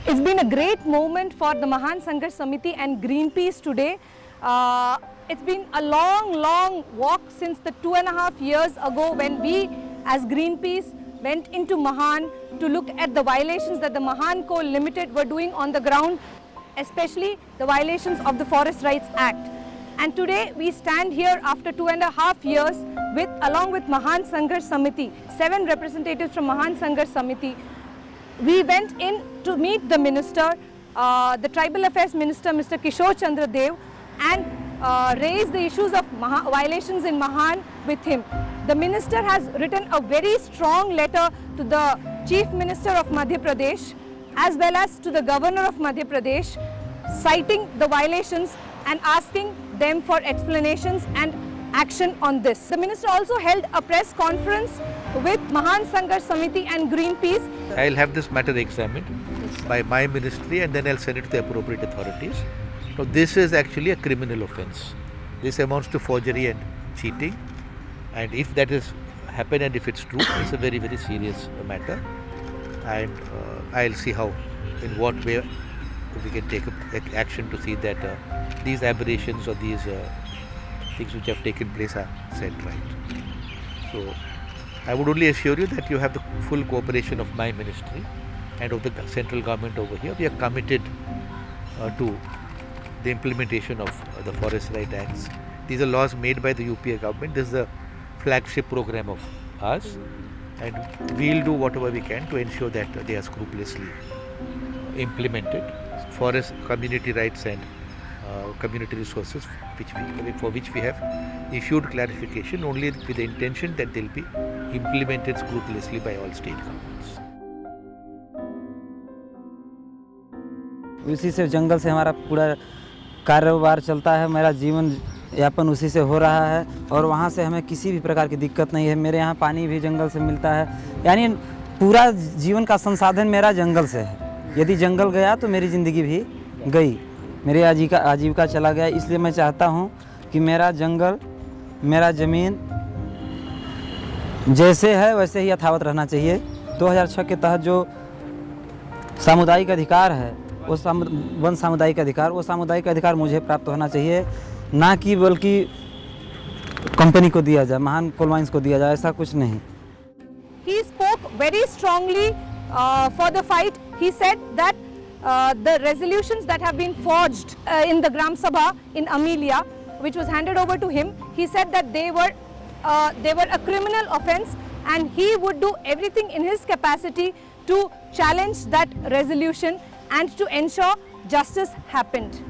It's been a great moment for the Mahan Sangharsh Samiti and Greenpeace today. It's been a long walk since the 2.5 years ago when we as Greenpeace went into Mahan to look at the violations that the Mahan Coal Limited were doing on the ground, especially the violations of the Forest Rights Act. And today we stand here after 2.5 years along with Mahan Sangharsh Samiti, 7 representatives from Mahan Sangharsh Samiti. We went in to meet the minister, the Tribal Affairs Minister, Mr. Kishore Chandra Dev, and raise the issues of violations in Mahan with him. The minister has written a very strong letter to the Chief Minister of Madhya Pradesh as well as to the Governor of Madhya Pradesh, citing the violations and asking them for explanations and action on this. The minister also held a press conference with Mahan Sangharsh Samiti and Greenpeace. I'll have this matter examined by my ministry and then I'll send it to the appropriate authorities. Now, this is actually a criminal offence. This amounts to forgery and cheating, and if that is happened and if it's true, it's a very serious matter, and I'll see in what way we can take action to see that these aberrations or these things which have taken place are set right. So I would only assure you that you have the full cooperation of my ministry and of the central government over here. We are committed to the implementation of the Forest Rights Acts. These are laws made by the UPA government. This is the flagship program of ours, and we'll do whatever we can to ensure that they are scrupulously implemented. Forest, community rights and community resources for which we have issued clarification only with the intention that they'll be implemented scrupulously by all state governments. उसी से जंगल से हमारा पूरा कारोबार चलता है, मेरा जीवन यापन उसी से हो रहा है और वहाँ से हमें किसी भी प्रकार की दिक्कत नहीं है। मेरे यहाँ पानी भी जंगल से मिलता है, यानी पूरा जीवन का संसाधन मेरा जंगल से है। यदि जंगल गया तो मेरी ज़िंदगी भी गई, मेरी आजीविका चला गया। इसलिए मैं चाहता हूँ कि मेरा जंगल, मेरा ज़मीन जैसे है वैसे ही यथावत रहना चाहिए। 2006 के तहत जो सामुदायिक अधिकार है, वो वन सामुदायिक अधिकार, वो सामुदायिक अधिकार मुझे प्राप्त होना चाहिए, ना कि बल्कि कंपनी को दिया जाए, महान कोल माइंस को दिया जाए, ऐसा कुछ नहीं। He spoke very strongly for the fight. He said that the resolutions that have been forged in the Gram Sabha in Amelia, which was handed over to him, he said that they were a criminal offence, and he would do everything in his capacity to challenge that resolution and to ensure justice happened.